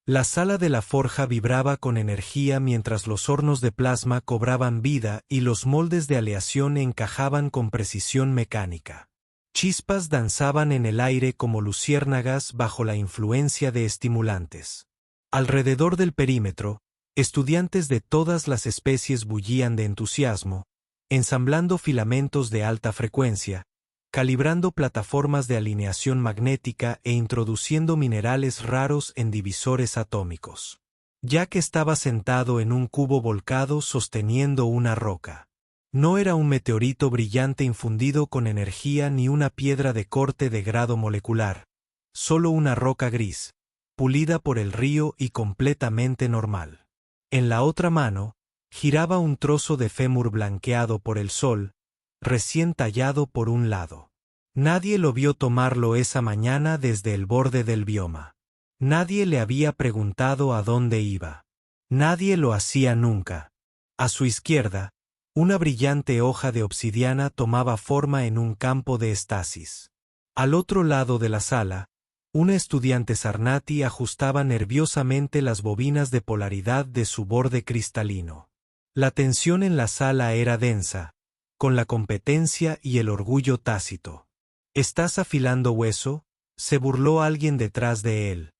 La sala de la forja vibraba con energía mientras los hornos de plasma cobraban vida y los moldes de aleación encajaban con precisión mecánica. Chispas danzaban en el aire como luciérnagas bajo la influencia de estimulantes. Alrededor del perímetro, estudiantes de todas las especies bullían de entusiasmo, ensamblando filamentos de alta frecuencia, calibrando plataformas de alineación magnética e introduciendo minerales raros en divisores atómicos. Jack estaba sentado en un cubo volcado sosteniendo una roca. No era un meteorito brillante infundido con energía ni una piedra de corte de grado molecular, solo una roca gris, pulida por el río y completamente normal. En la otra mano, giraba un trozo de fémur blanqueado por el sol, recién tallado por un lado. Nadie lo vio tomarlo esa mañana desde el borde del bioma. Nadie le había preguntado a dónde iba. Nadie lo hacía nunca. A su izquierda, una brillante hoja de obsidiana tomaba forma en un campo de estasis. Al otro lado de la sala, una estudiante Sarnati ajustaba nerviosamente las bobinas de polaridad de su borde cristalino. La tensión en la sala era densa, con la competencia y el orgullo tácito. ¿Estás afilando hueso?, se burló alguien detrás de él.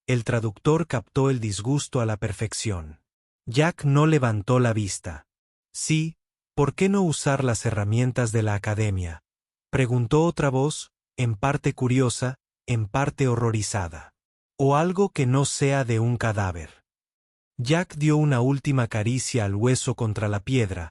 El traductor captó el disgusto a la perfección. Jack no levantó la vista. Sí, ¿por qué no usar las herramientas de la academia?, preguntó otra voz, en parte curiosa, en parte horrorizada. O algo que no sea de un cadáver. Jack dio una última caricia al hueso contra la piedra,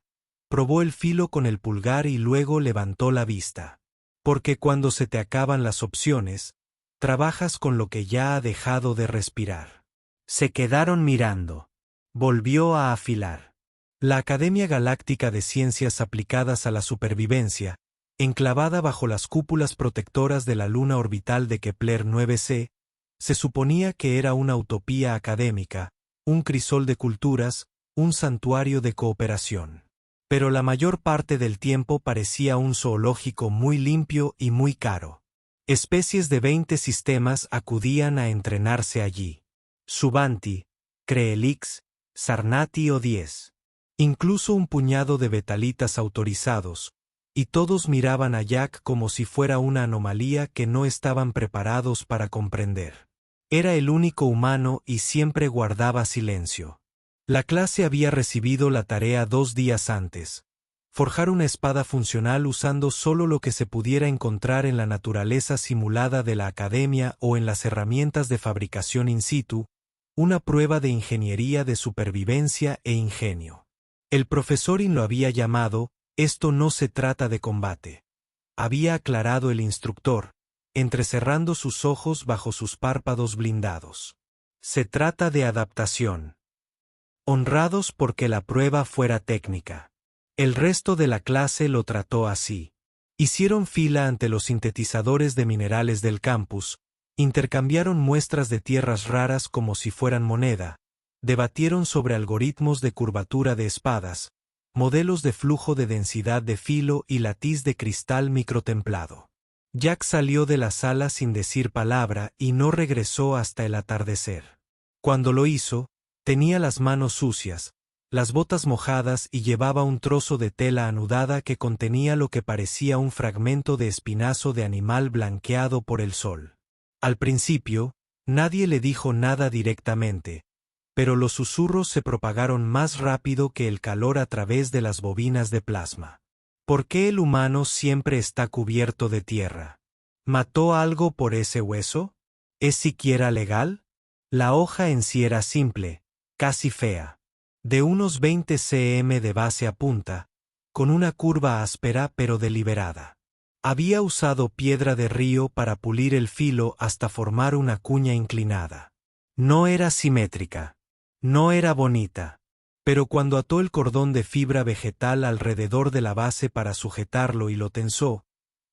probó el filo con el pulgar y luego levantó la vista. Porque cuando se te acaban las opciones, trabajas con lo que ya ha dejado de respirar. Se quedaron mirando. Volvió a afilar. La Academia Galáctica de Ciencias Aplicadas a la Supervivencia, enclavada bajo las cúpulas protectoras de la luna orbital de Kepler 9c, se suponía que era una utopía académica, un crisol de culturas, un santuario de cooperación. Pero la mayor parte del tiempo parecía un zoológico muy limpio y muy caro. Especies de 20 sistemas acudían a entrenarse allí. Subanti, Creelix, Sarnati o 10. Incluso un puñado de betalitas autorizados, y todos miraban a Jack como si fuera una anomalía que no estaban preparados para comprender. Era el único humano y siempre guardaba silencio. La clase había recibido la tarea 2 días antes: forjar una espada funcional usando solo lo que se pudiera encontrar en la naturaleza simulada de la academia o en las herramientas de fabricación in situ, una prueba de ingeniería de supervivencia e ingenio. El profesor lo había llamado «Esto no se trata de combate», había aclarado el instructor, entrecerrando sus ojos bajo sus párpados blindados. Se trata de adaptación. Honrados porque la prueba fuera técnica. El resto de la clase lo trató así. Hicieron fila ante los sintetizadores de minerales del campus, intercambiaron muestras de tierras raras como si fueran moneda, debatieron sobre algoritmos de curvatura de espadas, modelos de flujo de densidad de filo y latiz de cristal microtemplado. Jack salió de la sala sin decir palabra y no regresó hasta el atardecer. Cuando lo hizo, tenía las manos sucias, las botas mojadas y llevaba un trozo de tela anudada que contenía lo que parecía un fragmento de espinazo de animal blanqueado por el sol. Al principio, nadie le dijo nada directamente, pero los susurros se propagaron más rápido que el calor a través de las bobinas de plasma. ¿Por qué el humano siempre está cubierto de tierra? ¿Mató algo por ese hueso? ¿Es siquiera legal? La hoja en sí era simple, casi fea, de unos 20 cm de base a punta, con una curva áspera pero deliberada. Había usado piedra de río para pulir el filo hasta formar una cuña inclinada. No era simétrica. No era bonita. Pero cuando ató el cordón de fibra vegetal alrededor de la base para sujetarlo y lo tensó,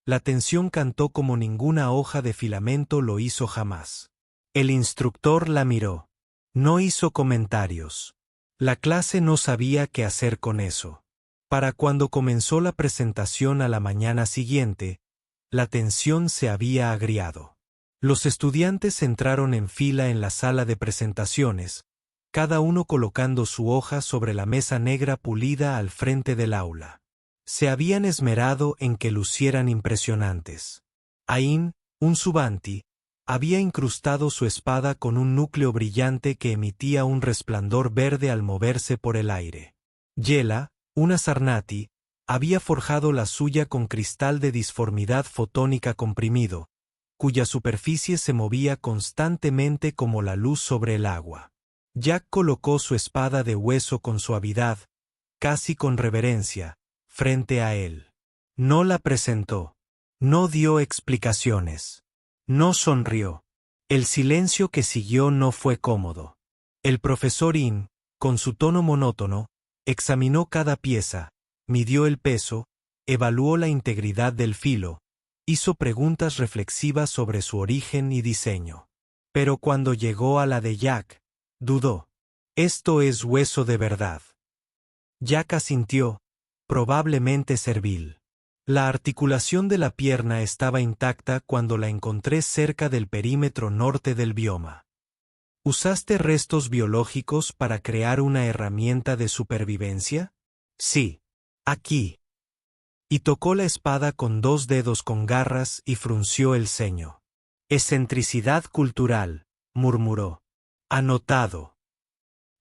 la tensión cantó como ninguna hoja de filamento lo hizo jamás. El instructor la miró. No hizo comentarios. La clase no sabía qué hacer con eso. Para cuando comenzó la presentación a la mañana siguiente, la tensión se había agriado. Los estudiantes entraron en fila en la sala de presentaciones, cada uno colocando su hoja sobre la mesa negra pulida al frente del aula. Se habían esmerado en que lucieran impresionantes. Ain, un subanti, había incrustado su espada con un núcleo brillante que emitía un resplandor verde al moverse por el aire. Yela, una sarnati, había forjado la suya con cristal de disformidad fotónica comprimido, cuya superficie se movía constantemente como la luz sobre el agua. Jack colocó su espada de hueso con suavidad, casi con reverencia, frente a él. No la presentó. No dio explicaciones. No sonrió. El silencio que siguió no fue cómodo. El profesor In, con su tono monótono, examinó cada pieza, midió el peso, evaluó la integridad del filo, hizo preguntas reflexivas sobre su origen y diseño. Pero cuando llegó a la de Jack, dudó. Esto es hueso de verdad. Jack asintió, probablemente servil. La articulación de la pierna estaba intacta cuando la encontré cerca del perímetro norte del bioma. ¿Usaste restos biológicos para crear una herramienta de supervivencia? Sí. Aquí. Y tocó la espada con 2 dedos con garras y frunció el ceño. Excentricidad cultural, murmuró. Anotado.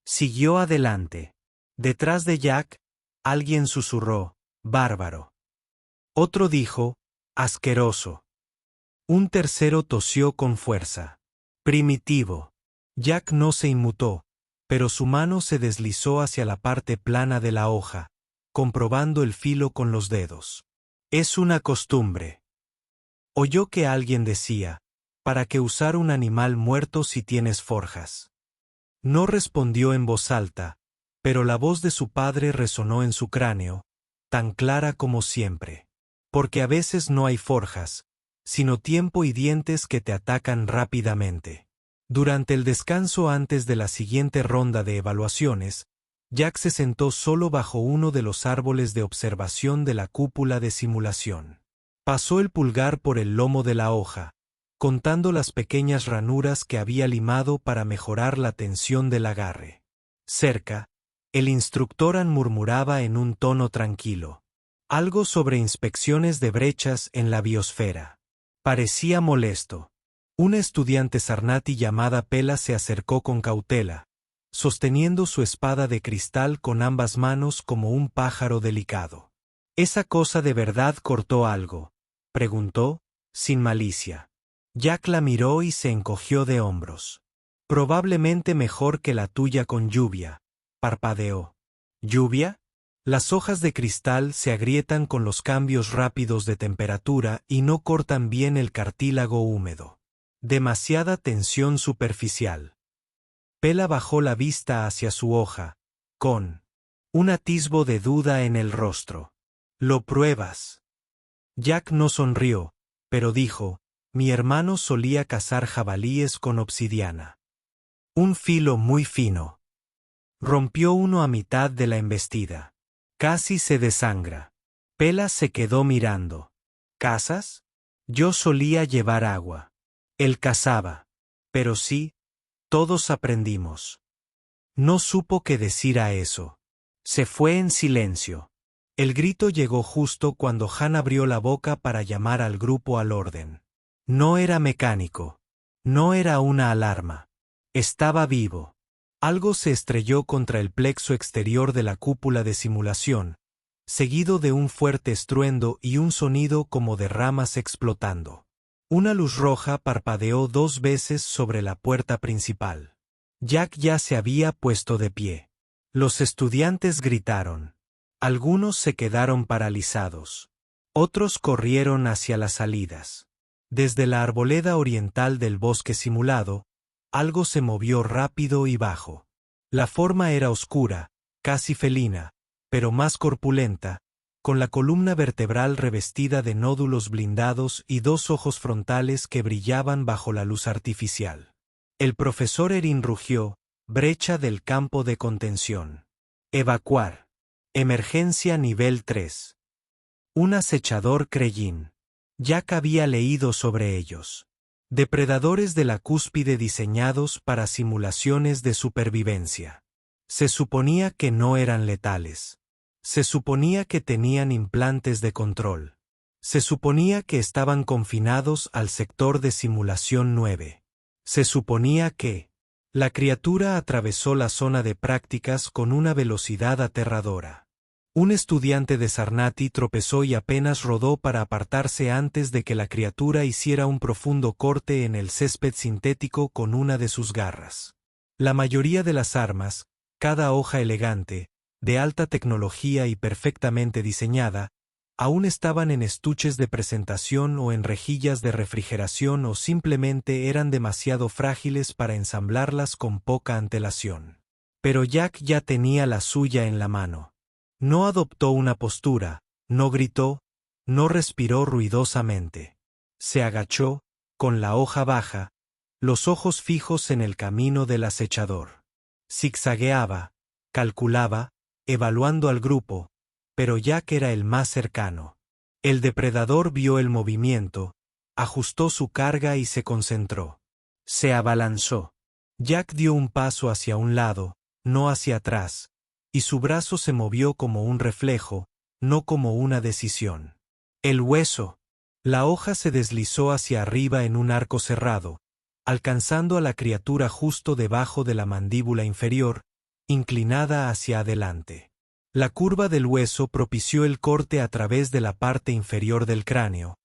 Siguió adelante. Detrás de Jack, alguien susurró, bárbaro. Otro dijo, asqueroso. Un tercero tosió con fuerza. Primitivo. Jack no se inmutó, pero su mano se deslizó hacia la parte plana de la hoja, comprobando el filo con los dedos. Es una costumbre. Oyó que alguien decía, ¿para qué usar un animal muerto si tienes forjas? No respondió en voz alta, pero la voz de su padre resonó en su cráneo, tan clara como siempre. Porque a veces no hay forjas, sino tiempo y dientes que te atacan rápidamente. Durante el descanso antes de la siguiente ronda de evaluaciones, Jack se sentó solo bajo uno de los árboles de observación de la cúpula de simulación. Pasó el pulgar por el lomo de la hoja, contando las pequeñas ranuras que había limado para mejorar la tensión del agarre. Cerca, el instructor murmuraba en un tono tranquilo. Algo sobre inspecciones de brechas en la biosfera. Parecía molesto. Una estudiante sarnati llamada Pela se acercó con cautela, sosteniendo su espada de cristal con ambas manos como un pájaro delicado. ¿Esa cosa de verdad cortó algo?, preguntó, sin malicia. Jack la miró y se encogió de hombros. Probablemente mejor que la tuya con lluvia, parpadeó. ¿Lluvia? Las hojas de cristal se agrietan con los cambios rápidos de temperatura y no cortan bien el cartílago húmedo. Demasiada tensión superficial. Pela bajó la vista hacia su hoja, con un atisbo de duda en el rostro. ¿Lo pruebas? Jack no sonrió, pero dijo, mi hermano solía cazar jabalíes con obsidiana. Un filo muy fino. Rompió uno a mitad de la embestida. Casi se desangra. Pela se quedó mirando. ¿Cazas? Yo solía llevar agua. Él cazaba. Pero sí, todos aprendimos. No supo qué decir a eso. Se fue en silencio. El grito llegó justo cuando Han abrió la boca para llamar al grupo al orden. No era mecánico. No era una alarma. Estaba vivo. Algo se estrelló contra el plexo exterior de la cúpula de simulación, seguido de un fuerte estruendo y un sonido como de ramas explotando. Una luz roja parpadeó 2 veces sobre la puerta principal. Jack ya se había puesto de pie. Los estudiantes gritaron. Algunos se quedaron paralizados. Otros corrieron hacia las salidas. Desde la arboleda oriental del bosque simulado, algo se movió rápido y bajo. La forma era oscura, casi felina, pero más corpulenta, con la columna vertebral revestida de nódulos blindados y 2 ojos frontales que brillaban bajo la luz artificial. El profesor Erin rugió, brecha del campo de contención. Evacuar. Emergencia nivel 3. Un acechador Krellin. Jack había leído sobre ellos. Depredadores de la cúspide diseñados para simulaciones de supervivencia. Se suponía que no eran letales. Se suponía que tenían implantes de control. Se suponía que estaban confinados al sector de simulación 9. Se suponía que la criatura atravesó la zona de prácticas con una velocidad aterradora. Un estudiante de Sarnati tropezó y apenas rodó para apartarse antes de que la criatura hiciera un profundo corte en el césped sintético con una de sus garras. La mayoría de las armas, cada hoja elegante, de alta tecnología y perfectamente diseñada, aún estaban en estuches de presentación o en rejillas de refrigeración o simplemente eran demasiado frágiles para ensamblarlas con poca antelación. Pero Jack ya tenía la suya en la mano. No adoptó una postura, no gritó, no respiró ruidosamente. Se agachó, con la hoja baja, los ojos fijos en el camino del acechador. Zigzagueaba, calculaba, evaluando al grupo, pero Jack era el más cercano. El depredador vio el movimiento, ajustó su carga y se concentró. Se abalanzó. Jack dio un paso hacia un lado, no hacia atrás, y su brazo se movió como un reflejo, no como una decisión. El hueso. La hoja se deslizó hacia arriba en un arco cerrado, alcanzando a la criatura justo debajo de la mandíbula inferior, inclinada hacia adelante. La curva del hueso propició el corte a través de la parte inferior del cráneo,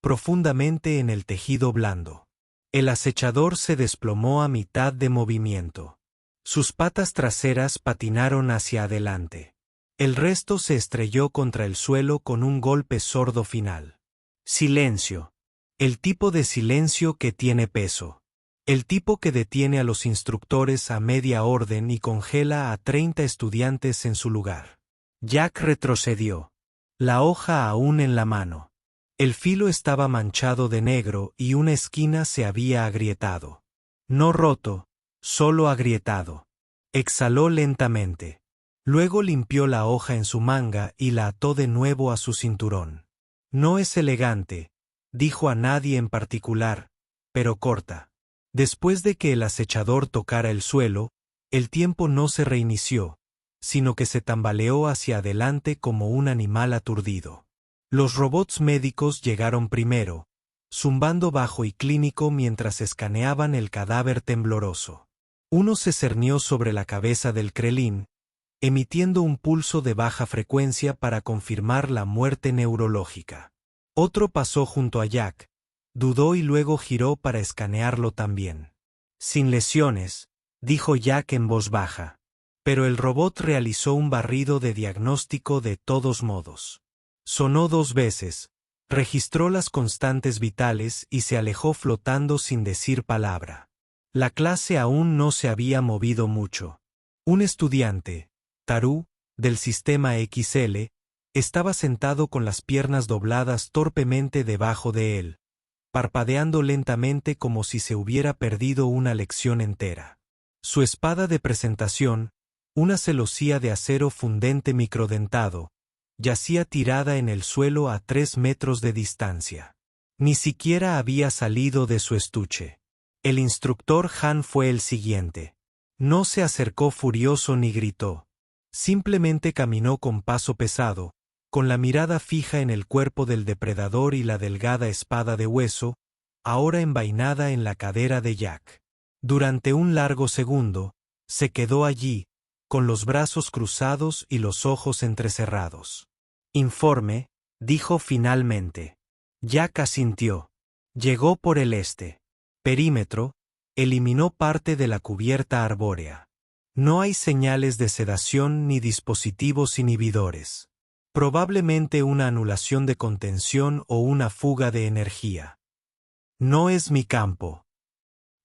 profundamente en el tejido blando. El acechador se desplomó a mitad de movimiento. Sus patas traseras patinaron hacia adelante. El resto se estrelló contra el suelo con un golpe sordo final. Silencio. El tipo de silencio que tiene peso. El tipo que detiene a los instructores a media orden y congela a 30 estudiantes en su lugar. Jack retrocedió. La hoja aún en la mano. El filo estaba manchado de negro y una esquina se había agrietado. No roto, solo agrietado. Exhaló lentamente. Luego limpió la hoja en su manga y la ató de nuevo a su cinturón. No es elegante, dijo a nadie en particular, pero corta. Después de que el acechador tocara el suelo, el tiempo no se reinició, sino que se tambaleó hacia adelante como un animal aturdido. Los robots médicos llegaron primero, zumbando bajo y clínico mientras escaneaban el cadáver tembloroso. Uno se cernió sobre la cabeza del Krellin, emitiendo un pulso de baja frecuencia para confirmar la muerte neurológica. Otro pasó junto a Jack, dudó y luego giró para escanearlo también. Sin lesiones, dijo Jack en voz baja. Pero el robot realizó un barrido de diagnóstico de todos modos. Sonó 2 veces, registró las constantes vitales y se alejó flotando sin decir palabra. La clase aún no se había movido mucho. Un estudiante, Taru, del sistema XL, estaba sentado con las piernas dobladas torpemente debajo de él, parpadeando lentamente como si se hubiera perdido una lección entera. Su espada de presentación, una celosía de acero fundente microdentado, yacía tirada en el suelo a 3 metros de distancia. Ni siquiera había salido de su estuche. El instructor Han fue el siguiente. No se acercó furioso ni gritó. Simplemente caminó con paso pesado, con la mirada fija en el cuerpo del depredador y la delgada espada de hueso, ahora envainada en la cadera de Jack. Durante un largo segundo, se quedó allí, con los brazos cruzados y los ojos entrecerrados. Informe, dijo finalmente. Jack asintió. Llegó por el este. Perímetro, eliminó parte de la cubierta arbórea. No hay señales de sedación ni dispositivos inhibidores. Probablemente una anulación de contención o una fuga de energía. No es mi campo.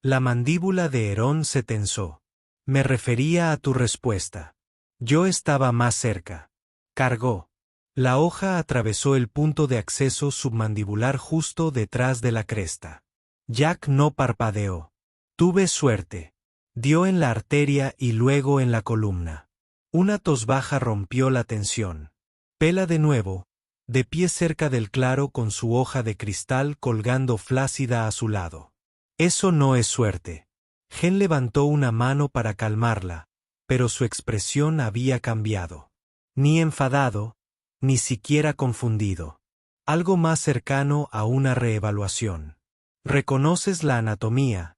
La mandíbula de Herón se tensó. Me refería a tu respuesta. Yo estaba más cerca. Cargó. La hoja atravesó el punto de acceso submandibular justo detrás de la cresta. Jack no parpadeó. Tuve suerte. Dio en la arteria y luego en la columna. Una tos baja rompió la tensión. Pela de nuevo, de pie cerca del claro con su hoja de cristal colgando flácida a su lado. Eso no es suerte. Gen levantó una mano para calmarla, pero su expresión había cambiado. Ni enfadado, ni siquiera confundido. Algo más cercano a una reevaluación. «Reconoces la anatomía»,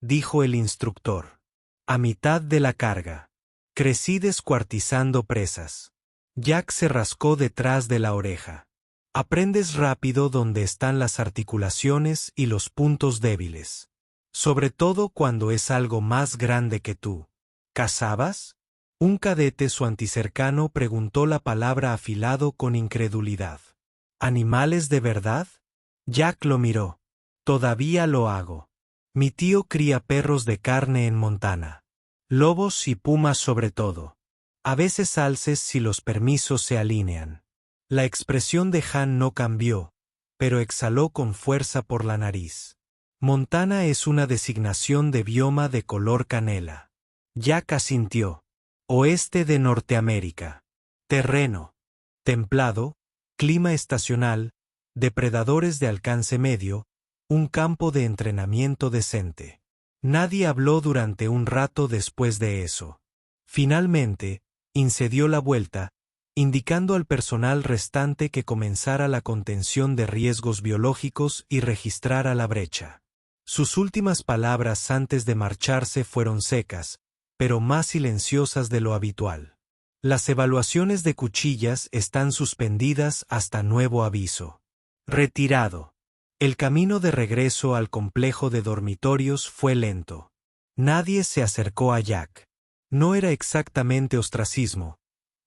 dijo el instructor. «A mitad de la carga. Crecí descuartizando presas». Jack se rascó detrás de la oreja. «Aprendes rápido dónde están las articulaciones y los puntos débiles. Sobre todo cuando es algo más grande que tú». «¿Cazabas?». Un cadete su anticercano preguntó la palabra afilado con incredulidad. «¿Animales de verdad?». Jack lo miró. «Todavía lo hago. Mi tío cría perros de carne en Montana. Lobos y pumas sobre todo. A veces alces si los permisos se alinean». La expresión de Han no cambió, pero exhaló con fuerza por la nariz. «Montana es una designación de bioma de color canela». Jack asintió. «Oeste de Norteamérica. Terreno templado, clima estacional, depredadores de alcance medio, un campo de entrenamiento decente». Nadie habló durante un rato después de eso. Finalmente, incedió la vuelta, indicando al personal restante que comenzara la contención de riesgos biológicos y registrara la brecha. Sus últimas palabras antes de marcharse fueron secas, pero más silenciosas de lo habitual. «Las evaluaciones de cuchillas están suspendidas hasta nuevo aviso». Retirado. El camino de regreso al complejo de dormitorios fue lento. Nadie se acercó a Jack. No era exactamente ostracismo,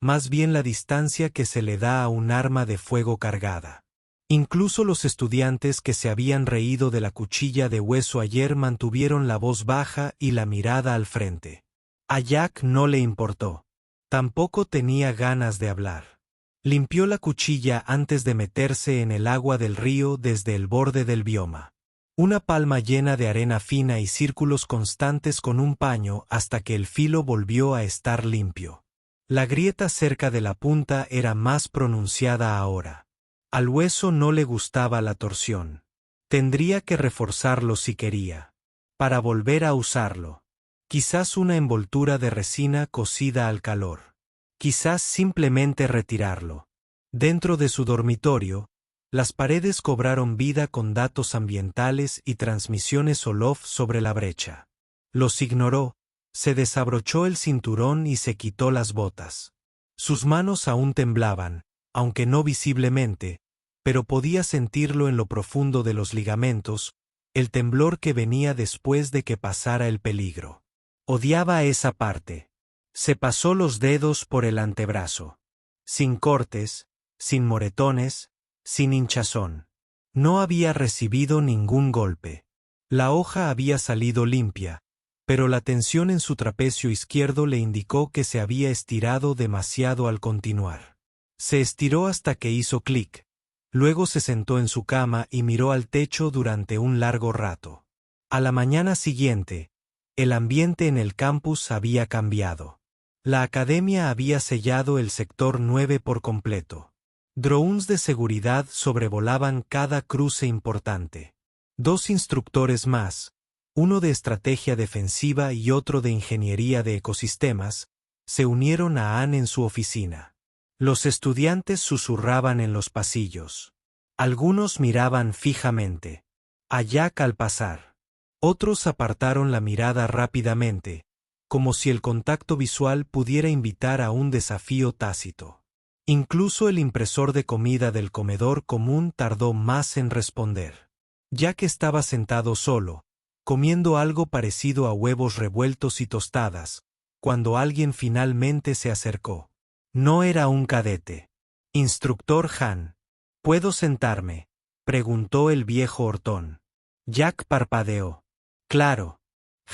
más bien la distancia que se le da a un arma de fuego cargada. Incluso los estudiantes que se habían reído de la cuchilla de hueso ayer mantuvieron la voz baja y la mirada al frente. A Jack no le importó. Tampoco tenía ganas de hablar. Limpió la cuchilla antes de meterse en el agua del río desde el borde del bioma. Una palma llena de arena fina y círculos constantes con un paño hasta que el filo volvió a estar limpio. La grieta cerca de la punta era más pronunciada ahora. Al hueso no le gustaba la torsión. Tendría que reforzarlo si quería. Para volver a usarlo. Quizás una envoltura de resina cocida al calor. Quizás simplemente retirarlo. Dentro de su dormitorio, las paredes cobraron vida con datos ambientales y transmisiones Olof sobre la brecha. Los ignoró, se desabrochó el cinturón y se quitó las botas. Sus manos aún temblaban, aunque no visiblemente, pero podía sentirlo en lo profundo de los ligamentos, el temblor que venía después de que pasara el peligro. Odiaba esa parte. Se pasó los dedos por el antebrazo. Sin cortes, sin moretones, sin hinchazón. No había recibido ningún golpe. La hoja había salido limpia, pero la tensión en su trapecio izquierdo le indicó que se había estirado demasiado al continuar. Se estiró hasta que hizo clic. Luego se sentó en su cama y miró al techo durante un largo rato. A la mañana siguiente, el ambiente en el campus había cambiado. La academia había sellado el sector 9 por completo. Drones de seguridad sobrevolaban cada cruce importante. 2 instructores más, uno de estrategia defensiva y otro de ingeniería de ecosistemas, se unieron a Anne en su oficina. Los estudiantes susurraban en los pasillos. Algunos miraban fijamente a Jack al pasar. Otros apartaron la mirada rápidamente, como si el contacto visual pudiera invitar a un desafío tácito. Incluso el impresor de comida del comedor común tardó más en responder. Jack estaba sentado solo, comiendo algo parecido a huevos revueltos y tostadas, cuando alguien finalmente se acercó. No era un cadete. «Instructor Han, ¿puedo sentarme?», preguntó el viejo Hortón. Jack parpadeó. «Claro».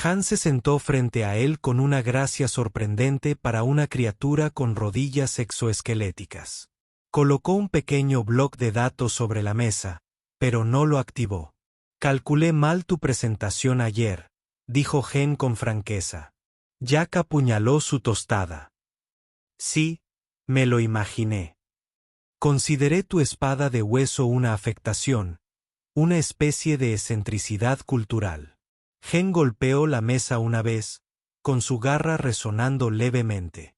Han se sentó frente a él con una gracia sorprendente para una criatura con rodillas exoesqueléticas. Colocó un pequeño bloc de datos sobre la mesa, pero no lo activó. «Calculé mal tu presentación ayer», dijo Gen con franqueza. Jack apuñaló su tostada. «Sí, me lo imaginé. Consideré tu espada de hueso una afectación, una especie de excentricidad cultural. Gen golpeó la mesa una vez, con su garra resonando levemente.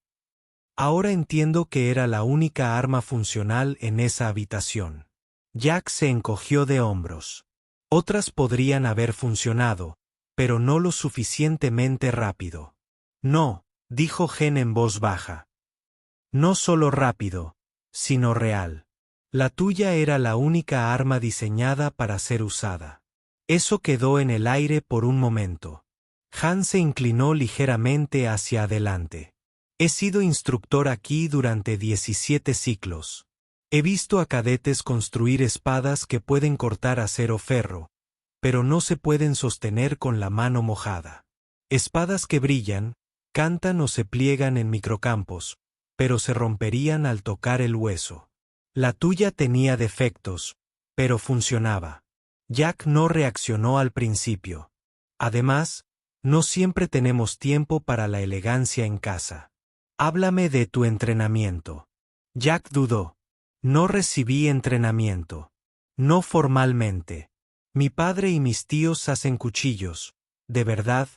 Ahora entiendo que era la única arma funcional en esa habitación. Jack se encogió de hombros. Otras podrían haber funcionado, pero no lo suficientemente rápido. No, dijo Gen en voz baja. No solo rápido, sino real. La tuya era la única arma diseñada para ser usada. Eso quedó en el aire por un momento. Han se inclinó ligeramente hacia adelante. He sido instructor aquí durante 17 ciclos. He visto a cadetes construir espadas que pueden cortar acero o ferro, pero no se pueden sostener con la mano mojada. Espadas que brillan, cantan o se pliegan en microcampos, pero se romperían al tocar el hueso. La tuya tenía defectos, pero funcionaba. Jack no reaccionó al principio. Además, no siempre tenemos tiempo para la elegancia en casa. Háblame de tu entrenamiento. Jack dudó. No recibí entrenamiento. No formalmente. Mi padre y mis tíos hacen cuchillos, de verdad,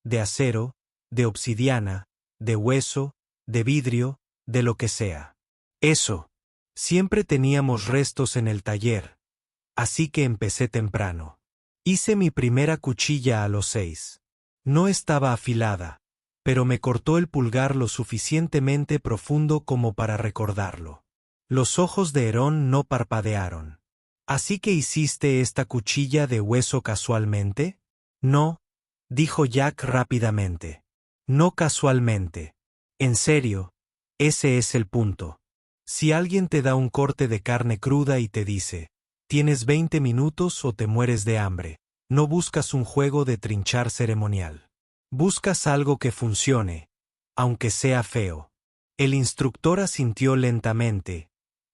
de acero, de obsidiana, de hueso, de vidrio, de lo que sea. Eso. Siempre teníamos restos en el taller, así que empecé temprano. Hice mi primera cuchilla a los 6. No estaba afilada, pero me cortó el pulgar lo suficientemente profundo como para recordarlo. Los ojos de Herón no parpadearon. ¿Así que hiciste esta cuchilla de hueso casualmente? No, dijo Jack rápidamente. No casualmente. En serio, ese es el punto. Si alguien te da un corte de carne cruda y te dice, tienes 20 minutos o te mueres de hambre, no buscas un juego de trinchar ceremonial. Buscas algo que funcione, aunque sea feo. El instructor asintió lentamente,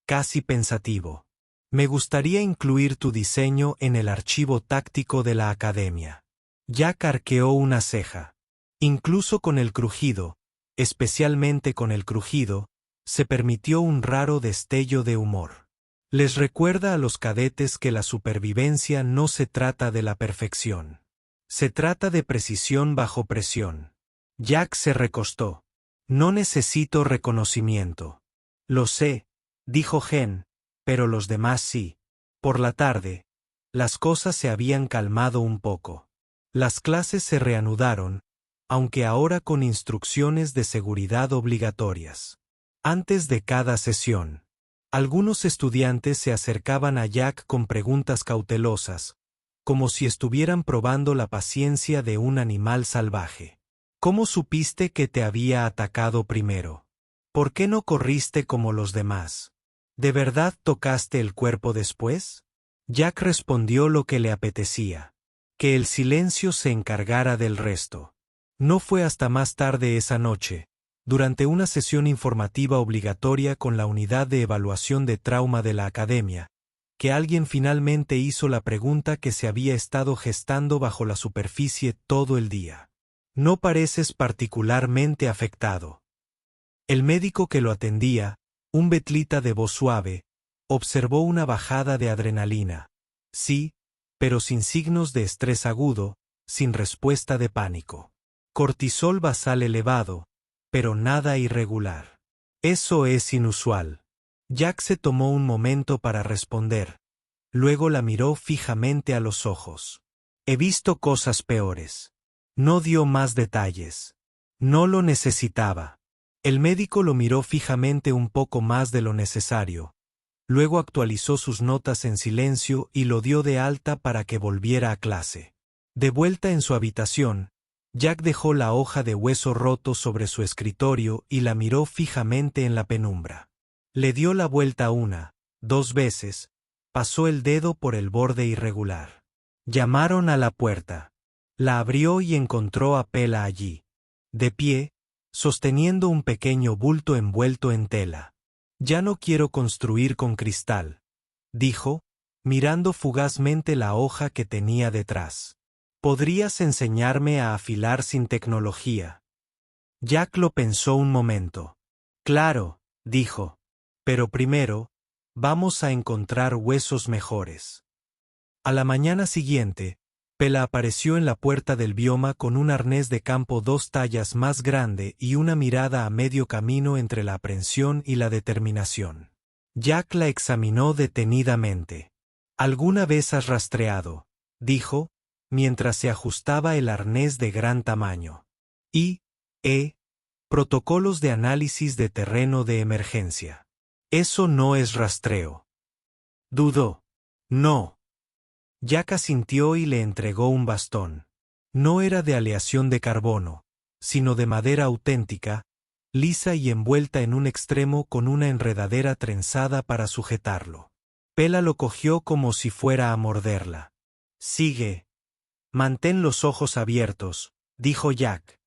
casi pensativo. Me gustaría incluir tu diseño en el archivo táctico de la academia. Jack arqueó una ceja. Incluso con el crujido, especialmente con el crujido, se permitió un raro destello de humor. Les recuerda a los cadetes que la supervivencia no se trata de la perfección. Se trata de precisión bajo presión. Jack se recostó. No necesito reconocimiento. Lo sé, dijo Gen, pero los demás sí. Por la tarde, las cosas se habían calmado un poco. Las clases se reanudaron, aunque ahora con instrucciones de seguridad obligatorias. Antes de cada sesión, algunos estudiantes se acercaban a Jack con preguntas cautelosas, como si estuvieran probando la paciencia de un animal salvaje. ¿Cómo supiste que te había atacado primero? ¿Por qué no corriste como los demás? ¿De verdad tocaste el cuerpo después? Jack respondió lo que le apetecía. Que el silencio se encargara del resto. No fue hasta más tarde esa noche, durante una sesión informativa obligatoria con la unidad de evaluación de trauma de la academia, que alguien finalmente hizo la pregunta que se había estado gestando bajo la superficie todo el día. No pareces particularmente afectado. El médico que lo atendía, un betlita de voz suave, observó una bajada de adrenalina. Sí, pero sin signos de estrés agudo, sin respuesta de pánico. Cortisol basal elevado, pero nada irregular. Eso es inusual. Jack se tomó un momento para responder. Luego la miró fijamente a los ojos. He visto cosas peores. No dio más detalles. No lo necesitaba. El médico lo miró fijamente un poco más de lo necesario. Luego actualizó sus notas en silencio y lo dio de alta para que volviera a clase. De vuelta en su habitación, Jack dejó la hoja de hueso roto sobre su escritorio y la miró fijamente en la penumbra. Le dio la vuelta 1, 2 veces, pasó el dedo por el borde irregular. Llamaron a la puerta. La abrió y encontró a Pela allí, de pie, sosteniendo un pequeño bulto envuelto en tela. Ya no quiero construir con cristal, dijo, mirando fugazmente la hoja que tenía detrás. ¿Podrías enseñarme a afilar sin tecnología? Jack lo pensó un momento. Claro, dijo. Pero primero, vamos a encontrar huesos mejores. A la mañana siguiente, Pela apareció en la puerta del bioma con un arnés de campo 2 tallas más grande y una mirada a medio camino entre la aprensión y la determinación. Jack la examinó detenidamente. «¿Alguna vez has rastreado?», dijo, mientras se ajustaba el arnés de gran tamaño. Protocolos de análisis de terreno de emergencia. Eso no es rastreo. Dudó. No. Jack asintió y le entregó un bastón. No era de aleación de carbono, sino de madera auténtica, lisa y envuelta en un extremo con una enredadera trenzada para sujetarlo. Pela lo cogió como si fuera a morderla. «Sigue. Mantén los ojos abiertos», dijo Jack.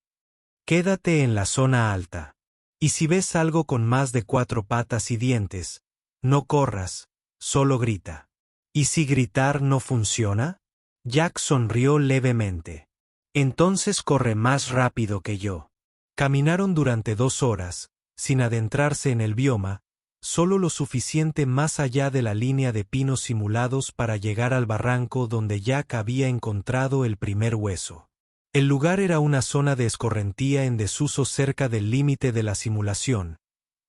«Quédate en la zona alta. Y si ves algo con más de 4 patas y dientes, no corras, solo grita». «¿Y si gritar no funciona?». Jack sonrió levemente. «Entonces corre más rápido que yo». Caminaron durante 2 horas, sin adentrarse en el bioma, solo lo suficiente más allá de la línea de pinos simulados para llegar al barranco donde Jack había encontrado el primer hueso. El lugar era una zona de escorrentía en desuso cerca del límite de la simulación,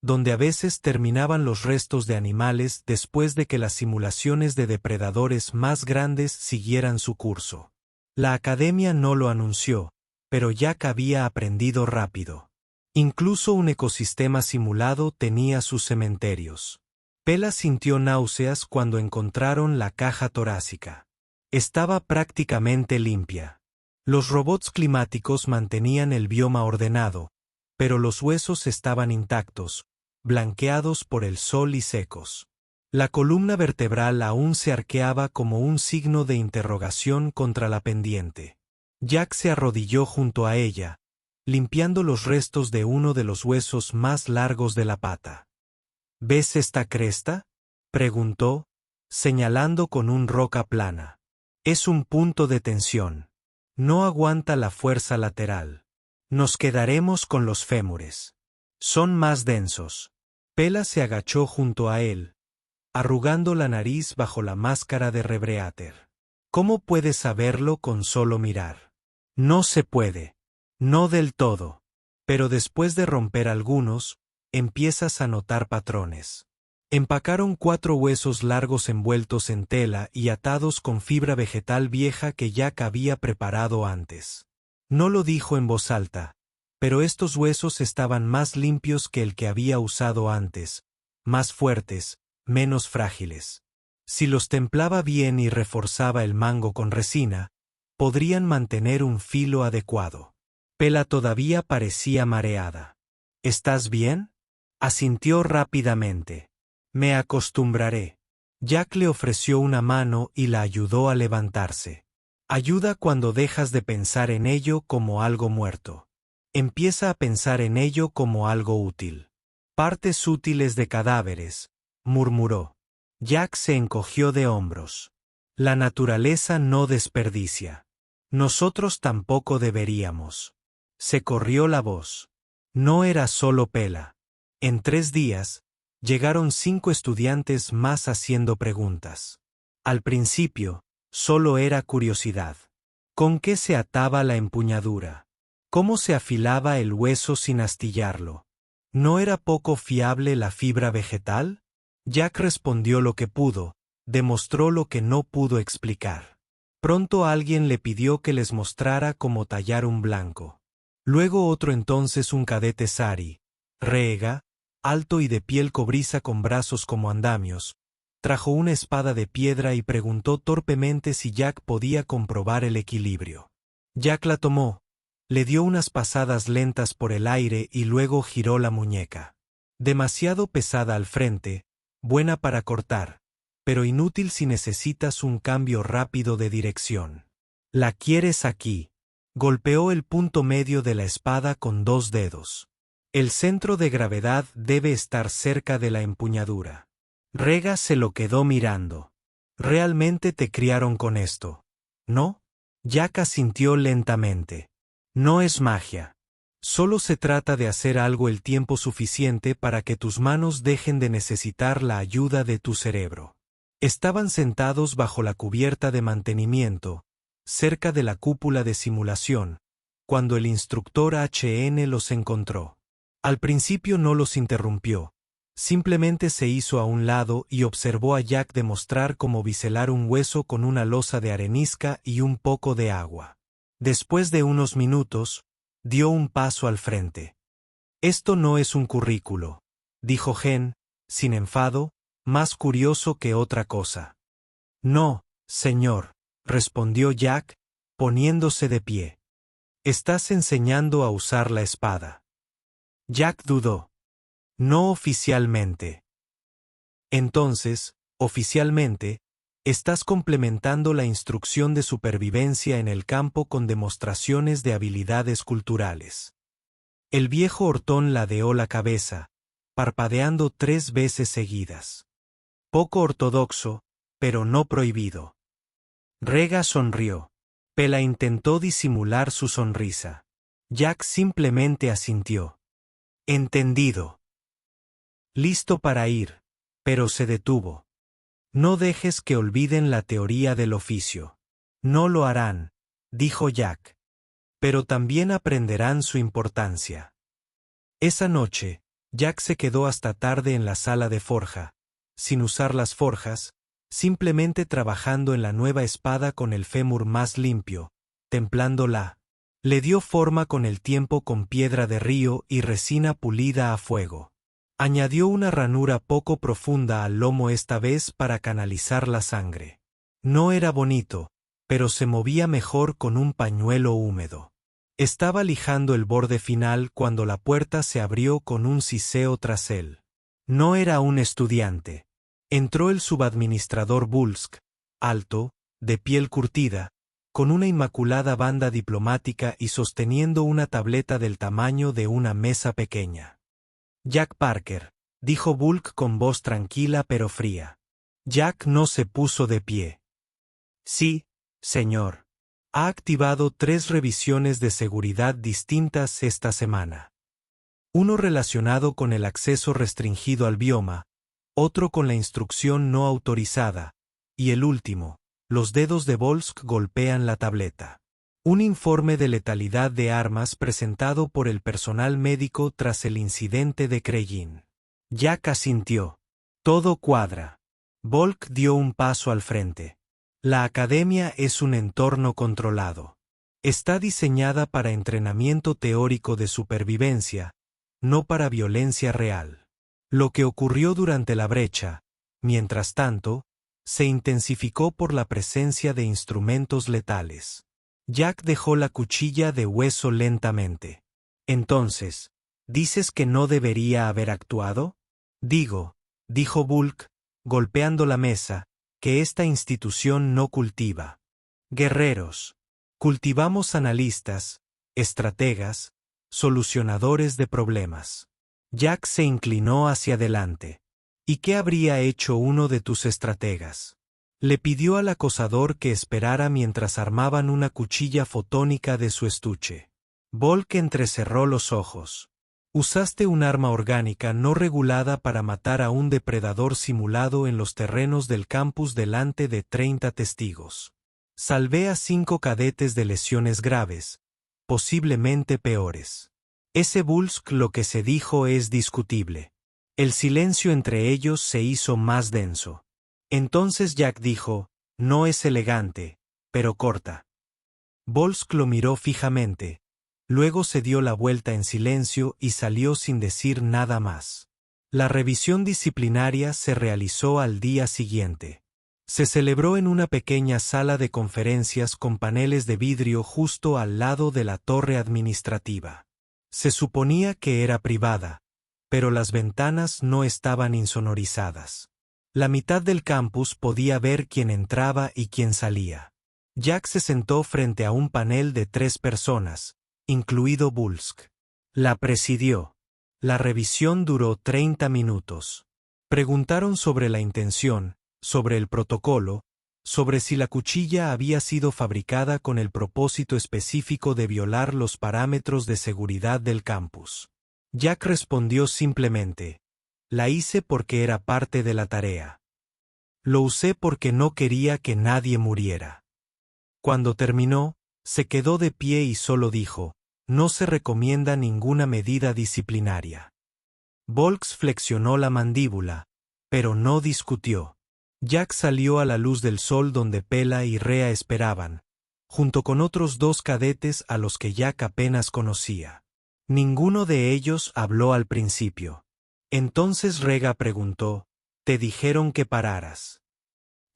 donde a veces terminaban los restos de animales después de que las simulaciones de depredadores más grandes siguieran su curso. La academia no lo anunció, pero Jack había aprendido rápido. Incluso un ecosistema simulado tenía sus cementerios. Pela sintió náuseas cuando encontraron la caja torácica. Estaba prácticamente limpia. Los robots climáticos mantenían el bioma ordenado, pero los huesos estaban intactos, blanqueados por el sol y secos. La columna vertebral aún se arqueaba como un signo de interrogación contra la pendiente. Jack se arrodilló junto a ella, limpiando los restos de uno de los huesos más largos de la pata. «¿Ves esta cresta?», preguntó, señalando con un roca plana. «Es un punto de tensión. No aguanta la fuerza lateral. Nos quedaremos con los fémures. Son más densos». Pela se agachó junto a él, arrugando la nariz bajo la máscara de rebreater. «¿Cómo puedes saberlo con solo mirar?». «No se puede. No del todo. Pero después de romper algunos, empiezas a notar patrones». Empacaron 4 huesos largos envueltos en tela y atados con fibra vegetal vieja que Jack había preparado antes. No lo dijo en voz alta, pero estos huesos estaban más limpios que el que había usado antes, más fuertes, menos frágiles. Si los templaba bien y reforzaba el mango con resina, podrían mantener un filo adecuado. Pela todavía parecía mareada. «¿Estás bien?», asintió rápidamente. «Me acostumbraré». Jack le ofreció una mano y la ayudó a levantarse. Ayuda cuando dejas de pensar en ello como algo muerto. Empieza a pensar en ello como algo útil. «Partes útiles de cadáveres», murmuró. Jack se encogió de hombros. «La naturaleza no desperdicia. Nosotros tampoco deberíamos». Se corrió la voz. No era solo Pela. En 3 días, llegaron 5 estudiantes más haciendo preguntas. Al principio, solo era curiosidad. ¿Con qué se ataba la empuñadura? ¿Cómo se afilaba el hueso sin astillarlo? ¿No era poco fiable la fibra vegetal? Jack respondió lo que pudo, demostró lo que no pudo explicar. Pronto alguien le pidió que les mostrara cómo tallar un blanco. Luego otro, entonces un cadete sari, reega, alto y de piel cobriza con brazos como andamios, trajo una espada de piedra y preguntó torpemente si Jack podía comprobar el equilibrio. Jack la tomó, le dio unas pasadas lentas por el aire y luego giró la muñeca. Demasiado pesada al frente, buena para cortar, pero inútil si necesitas un cambio rápido de dirección. «¿La quieres aquí?». Golpeó el punto medio de la espada con 2 dedos. «El centro de gravedad debe estar cerca de la empuñadura». Rega se lo quedó mirando. «¿Realmente te criaron con esto?». «¿No?». Jack asintió lentamente. «No es magia. Solo se trata de hacer algo el tiempo suficiente para que tus manos dejen de necesitar la ayuda de tu cerebro». Estaban sentados bajo la cubierta de mantenimiento, cerca de la cúpula de simulación, cuando el instructor HN los encontró. Al principio no los interrumpió, simplemente se hizo a un lado y observó a Jack demostrar cómo biselar un hueso con una losa de arenisca y un poco de agua. Después de unos minutos, dio un paso al frente. «Esto no es un currículo», dijo Gen, sin enfado, más curioso que otra cosa. «No, señor», respondió Jack, poniéndose de pie. «Estás enseñando a usar la espada». Jack dudó. «No oficialmente». «Entonces, oficialmente, estás complementando la instrucción de supervivencia en el campo con demostraciones de habilidades culturales». El viejo Ortón ladeó la cabeza, parpadeando 3 veces seguidas. «Poco ortodoxo, pero no prohibido». Rega sonrió. Pela intentó disimular su sonrisa. Jack simplemente asintió. «Entendido». Listo para ir, pero se detuvo. «No dejes que olviden la teoría del oficio». «No lo harán», dijo Jack. «Pero también aprenderán su importancia». Esa noche, Jack se quedó hasta tarde en la sala de forja, sin usar las forjas, simplemente trabajando en la nueva espada con el fémur más limpio, templándola. Le dio forma con el tiempo con piedra de río y resina pulida a fuego. Añadió una ranura poco profunda al lomo esta vez para canalizar la sangre. No era bonito, pero se movía mejor con un pañuelo húmedo. Estaba lijando el borde final cuando la puerta se abrió con un siseo tras él. No era un estudiante. Entró el subadministrador Bulsk, alto, de piel curtida, con una inmaculada banda diplomática y sosteniendo una tableta del tamaño de una mesa pequeña. «Jack Parker», dijo Bulk con voz tranquila pero fría. Jack no se puso de pie. «Sí, señor. Ha activado 3 revisiones de seguridad distintas esta semana. Uno relacionado con el acceso restringido al bioma, otro con la instrucción no autorizada, y el último, los dedos de Volsk golpean la tableta. Un informe de letalidad de armas presentado por el personal médico tras el incidente de Kreyin». Jack asintió. «Todo cuadra». Volk dio un paso al frente. «La academia es un entorno controlado. Está diseñada para entrenamiento teórico de supervivencia, no para violencia real. Lo que ocurrió durante la brecha, mientras tanto, se intensificó por la presencia de instrumentos letales». Jack dejó la cuchilla de hueso lentamente. «Entonces, ¿dices que no debería haber actuado?» «Digo», dijo Bulk, golpeando la mesa, «que esta institución no cultiva guerreros. Cultivamos analistas, estrategas, solucionadores de problemas». Jack se inclinó hacia adelante. «¿Y qué habría hecho uno de tus estrategas?» Le pidió al acosador que esperara mientras armaban una cuchilla fotónica de su estuche. Volk entrecerró los ojos. «Usaste un arma orgánica no regulada para matar a un depredador simulado en los terrenos del campus delante de 30 testigos. Salvé a 5 cadetes de lesiones graves, posiblemente peores. Ese Bulsk lo que se dijo es discutible». El silencio entre ellos se hizo más denso. Entonces Jack dijo, «No es elegante, pero corta». Volsk lo miró fijamente. Luego se dio la vuelta en silencio y salió sin decir nada más. La revisión disciplinaria se realizó al día siguiente. Se celebró en una pequeña sala de conferencias con paneles de vidrio justo al lado de la torre administrativa. Se suponía que era privada, pero las ventanas no estaban insonorizadas. La mitad del campus podía ver quién entraba y quién salía. Jack se sentó frente a un panel de 3 personas, incluido Bulsk. La presidió. La revisión duró 30 minutos. Preguntaron sobre la intención, sobre el protocolo, sobre si la cuchilla había sido fabricada con el propósito específico de violar los parámetros de seguridad del campus. Jack respondió simplemente, «La hice porque era parte de la tarea. Lo usé porque no quería que nadie muriera». Cuando terminó, se quedó de pie y solo dijo: no se recomienda ninguna medida disciplinaria. Volks flexionó la mandíbula, pero no discutió. Jack salió a la luz del sol donde Pela y Rea esperaban, junto con otros 2 cadetes a los que Jack apenas conocía. Ninguno de ellos habló al principio. Entonces Rega preguntó: ¿te dijeron que pararas?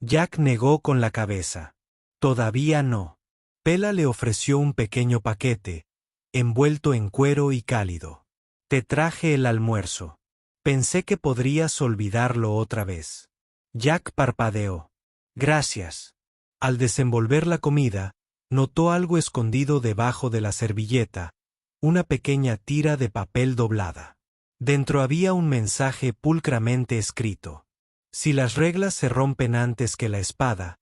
Jack negó con la cabeza. Todavía no. Pela le ofreció un pequeño paquete, envuelto en cuero y cálido. Te traje el almuerzo. Pensé que podrías olvidarlo otra vez. Jack parpadeó. Gracias. Al desenvolver la comida, notó algo escondido debajo de la servilleta, una pequeña tira de papel doblada. Dentro había un mensaje pulcramente escrito: si las reglas se rompen antes que la espada,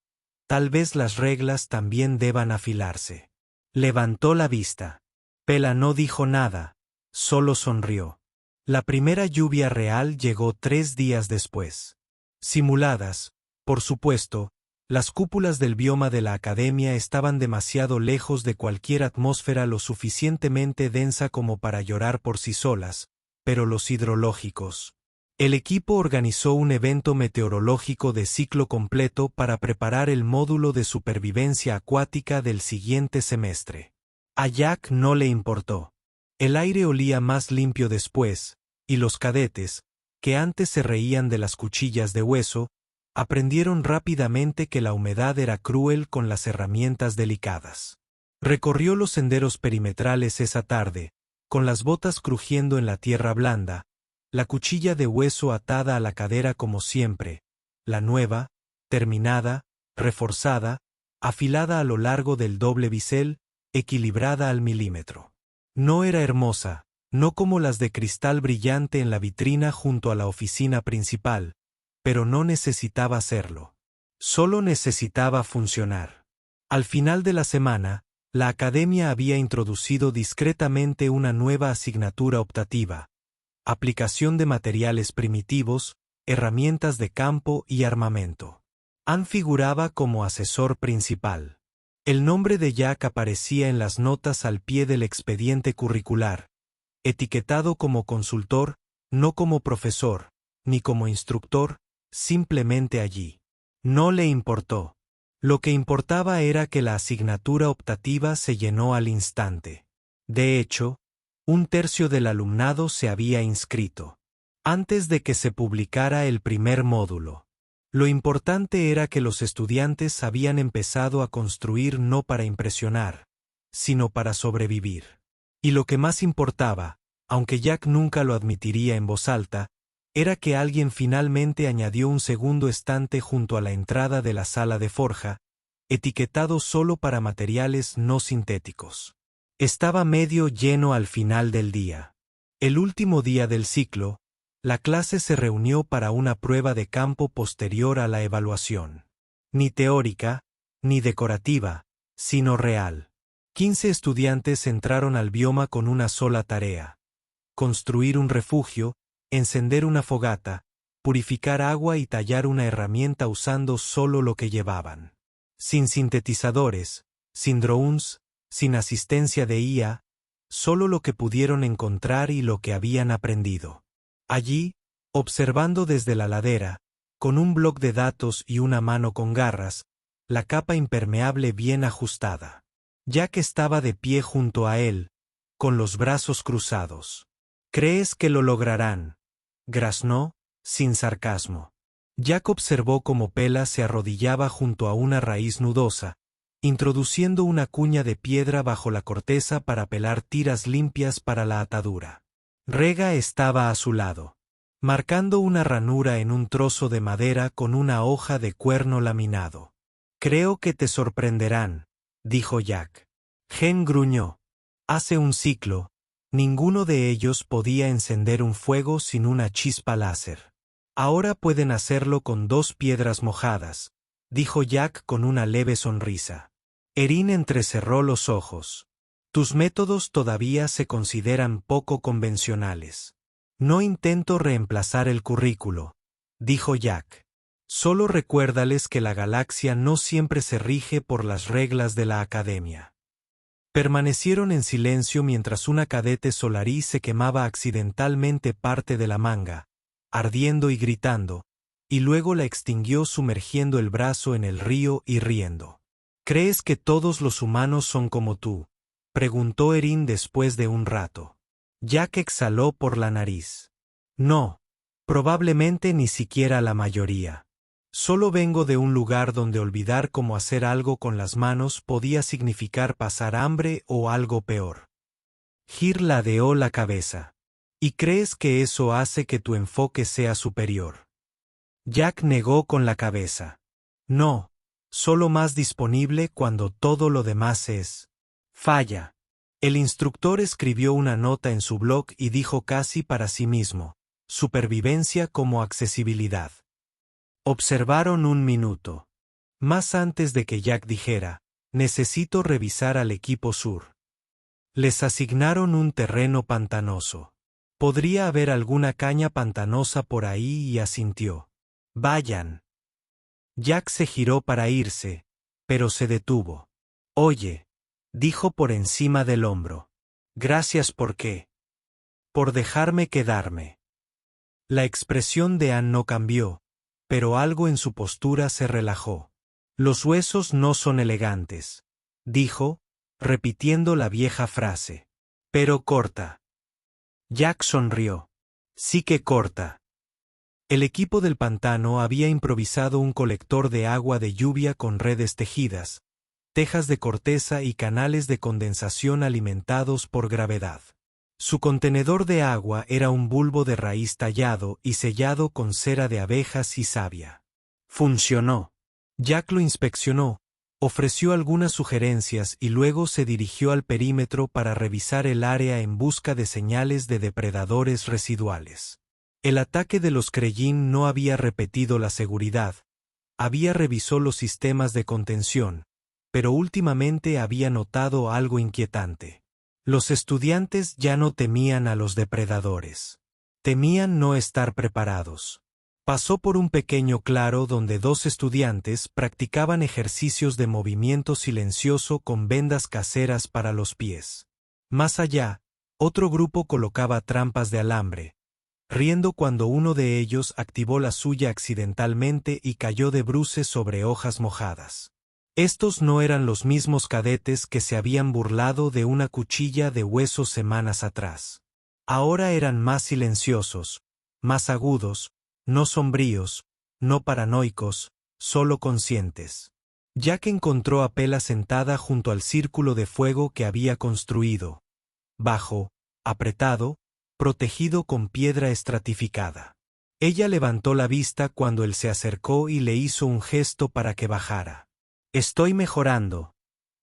tal vez las reglas también deban afilarse. Levantó la vista. Pela no dijo nada, solo sonrió. La primera lluvia real llegó 3 días después. Simuladas, por supuesto, las cúpulas del bioma de la Academia estaban demasiado lejos de cualquier atmósfera lo suficientemente densa como para llorar por sí solas, pero los hidrológicos. El equipo organizó un evento meteorológico de ciclo completo para preparar el módulo de supervivencia acuática del siguiente semestre. A Jack no le importó. El aire olía más limpio después, y los cadetes, que antes se reían de las cuchillas de hueso, aprendieron rápidamente que la humedad era cruel con las herramientas delicadas. Recorrió los senderos perimetrales esa tarde, con las botas crujiendo en la tierra blanda, la cuchilla de hueso atada a la cadera como siempre, la nueva, terminada, reforzada, afilada a lo largo del doble bisel, equilibrada al milímetro. No era hermosa, no como las de cristal brillante en la vitrina junto a la oficina principal, pero no necesitaba serlo. Solo necesitaba funcionar. Al final de la semana, la academia había introducido discretamente una nueva asignatura optativa: aplicación de materiales primitivos, herramientas de campo y armamento. Ann figuraba como asesor principal. El nombre de Jack aparecía en las notas al pie del expediente curricular, etiquetado como consultor, no como profesor, ni como instructor, simplemente allí. No le importó. Lo que importaba era que la asignatura optativa se llenó al instante. De hecho, 1/3 del alumnado se había inscrito, antes de que se publicara el primer módulo. Lo importante era que los estudiantes habían empezado a construir no para impresionar, sino para sobrevivir. Y lo que más importaba, aunque Jack nunca lo admitiría en voz alta, era que alguien finalmente añadió un segundo estante junto a la entrada de la sala de forja, etiquetado solo para materiales no sintéticos. Estaba medio lleno al final del día. El último día del ciclo, la clase se reunió para una prueba de campo posterior a la evaluación. Ni teórica, ni decorativa, sino real. 15 estudiantes entraron al bioma con una sola tarea: construir un refugio, encender una fogata, purificar agua y tallar una herramienta usando solo lo que llevaban. Sin sintetizadores, sin drones, sin asistencia de IA, solo lo que pudieron encontrar y lo que habían aprendido. Allí, observando desde la ladera, con un bloc de datos y una mano con garras, la capa impermeable bien ajustada. Jack estaba de pie junto a él, con los brazos cruzados. ¿Crees que lo lograrán?, graznó, sin sarcasmo. Jack observó cómo Pela se arrodillaba junto a una raíz nudosa, introduciendo una cuña de piedra bajo la corteza para pelar tiras limpias para la atadura. Rega estaba a su lado, marcando una ranura en un trozo de madera con una hoja de cuerno laminado. Creo que te sorprenderán, dijo Jack. Gen gruñó. Hace un ciclo, ninguno de ellos podía encender un fuego sin una chispa láser. Ahora pueden hacerlo con 2 piedras mojadas, dijo Jack con una leve sonrisa. Erin entrecerró los ojos. Tus métodos todavía se consideran poco convencionales. No intento reemplazar el currículo, dijo Jack. Solo recuérdales que la galaxia no siempre se rige por las reglas de la Academia. Permanecieron en silencio mientras una cadete solarí se quemaba accidentalmente parte de la manga, ardiendo y gritando, y luego la extinguió sumergiendo el brazo en el río y riendo. ¿Crees que todos los humanos son como tú?, preguntó Erin después de un rato. Jack exhaló por la nariz. No, probablemente ni siquiera la mayoría. Solo vengo de un lugar donde olvidar cómo hacer algo con las manos podía significar pasar hambre o algo peor. Gir ladeó la cabeza. ¿Y crees que eso hace que tu enfoque sea superior? Jack negó con la cabeza. No, solo más disponible cuando todo lo demás es falla. El instructor escribió una nota en su blog y dijo casi para sí mismo: supervivencia como accesibilidad. Observaron un minuto. Más antes de que Jack dijera: necesito revisar al equipo sur. Les asignaron un terreno pantanoso. Podría haber alguna caña pantanosa por ahí y asintió. Vayan. Jack se giró para irse, pero se detuvo. Oye, dijo por encima del hombro. Gracias por qué. Por dejarme quedarme. La expresión de Ann no cambió, pero algo en su postura se relajó. Los huesos no son elegantes, dijo, repitiendo la vieja frase. Pero corta. Jack sonrió. Sí que corta. El equipo del pantano había improvisado un colector de agua de lluvia con redes tejidas, tejas de corteza y canales de condensación alimentados por gravedad. Su contenedor de agua era un bulbo de raíz tallado y sellado con cera de abejas y savia. Funcionó. Jack lo inspeccionó, ofreció algunas sugerencias y luego se dirigió al perímetro para revisar el área en busca de señales de depredadores residuales. El ataque de los Krellin no había repetido la seguridad, había revisado los sistemas de contención, pero últimamente había notado algo inquietante. Los estudiantes ya no temían a los depredadores. Temían no estar preparados. Pasó por un pequeño claro donde 2 estudiantes practicaban ejercicios de movimiento silencioso con vendas caseras para los pies. Más allá, otro grupo colocaba trampas de alambre, riendo cuando uno de ellos activó la suya accidentalmente y cayó de bruces sobre hojas mojadas. Estos no eran los mismos cadetes que se habían burlado de una cuchilla de hueso semanas atrás. Ahora eran más silenciosos, más agudos, no sombríos, no paranoicos, solo conscientes. Jack encontró a Pela sentada junto al círculo de fuego que había construido, bajo, apretado, protegido con piedra estratificada. Ella levantó la vista cuando él se acercó y le hizo un gesto para que bajara. Estoy mejorando,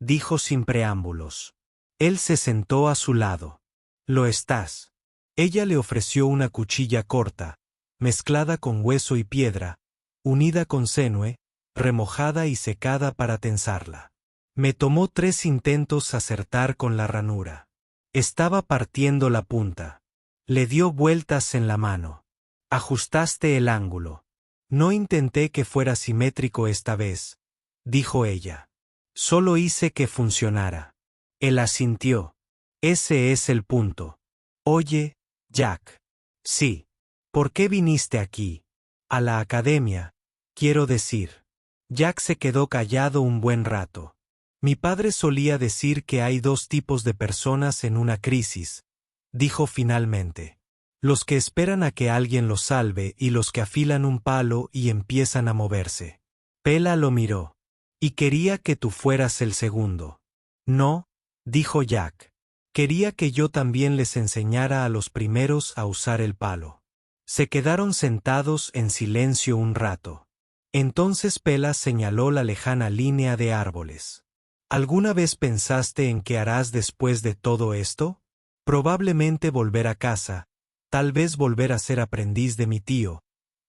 dijo sin preámbulos. Él se sentó a su lado. Lo estás. Ella le ofreció una cuchilla corta, mezclada con hueso y piedra, unida con cenue, remojada y secada para tensarla. Me tomó 3 intentos acertar con la ranura. Estaba partiendo la punta. Le dio vueltas en la mano. Ajustaste el ángulo. No intenté que fuera simétrico esta vez, dijo ella. Solo hice que funcionara. Él asintió. Ese es el punto. Oye, Jack. Sí. ¿Por qué viniste aquí? A la academia, quiero decir. Jack se quedó callado un buen rato. Mi padre solía decir que hay 2 tipos de personas en una crisis, dijo finalmente. Los que esperan a que alguien los salve y los que afilan un palo y empiezan a moverse. Pela lo miró. Y quería que tú fueras el segundo. No, dijo Jack. Quería que yo también les enseñara a los primeros a usar el palo. Se quedaron sentados en silencio un rato. Entonces Pela señaló la lejana línea de árboles. ¿Alguna vez pensaste en qué harás después de todo esto? Probablemente volver a casa, tal vez volver a ser aprendiz de mi tío,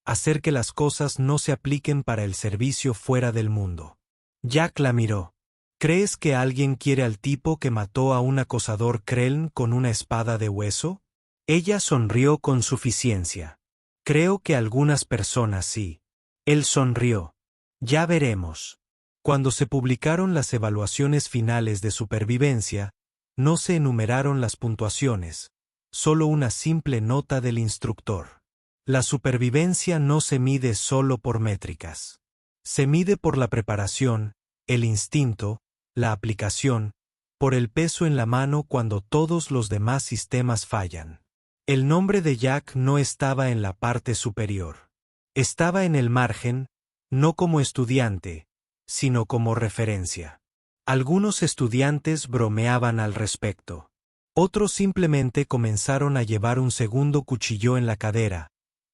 hacer que las cosas no se apliquen para el servicio fuera del mundo. Jack la miró. ¿Crees que alguien quiere al tipo que mató a un acosador Krellin con una espada de hueso? Ella sonrió con suficiencia. Creo que algunas personas sí. Él sonrió. Ya veremos. Cuando se publicaron las evaluaciones finales de supervivencia, no se enumeraron las puntuaciones, solo una simple nota del instructor. La supervivencia no se mide solo por métricas. Se mide por la preparación, el instinto, la aplicación, por el peso en la mano cuando todos los demás sistemas fallan. El nombre de Jack no estaba en la parte superior. Estaba en el margen, no como estudiante, sino como referencia. Algunos estudiantes bromeaban al respecto. Otros simplemente comenzaron a llevar un segundo cuchillo en la cadera,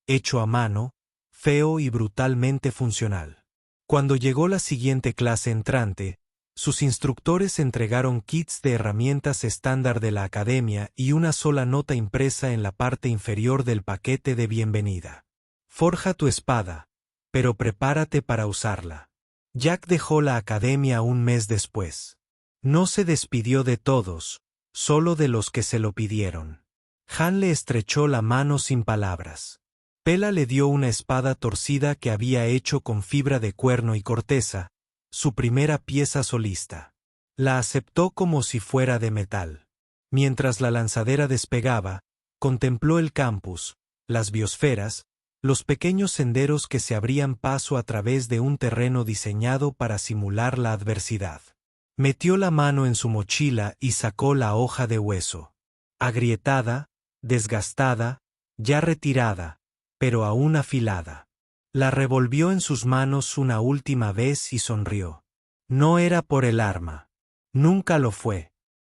hecho a mano, feo y brutalmente funcional. Cuando llegó la siguiente clase entrante, sus instructores entregaron kits de herramientas estándar de la academia y una sola nota impresa en la parte inferior del paquete de bienvenida. Forja tu espada, pero prepárate para usarla. Jack dejó la academia un mes después. No se despidió de todos, solo de los que se lo pidieron. Han le estrechó la mano sin palabras. Pela le dio una espada torcida que había hecho con fibra de cuerno y corteza, su primera pieza solista. La aceptó como si fuera de metal. Mientras la lanzadera despegaba, contempló el campus, las biosferas, los pequeños senderos que se abrían paso a través de un terreno diseñado para simular la adversidad. Metió la mano en su mochila y sacó la hoja de hueso. Agrietada, desgastada, ya retirada, pero aún afilada. La revolvió en sus manos una última vez y sonrió. No era por el arma. Nunca lo fue.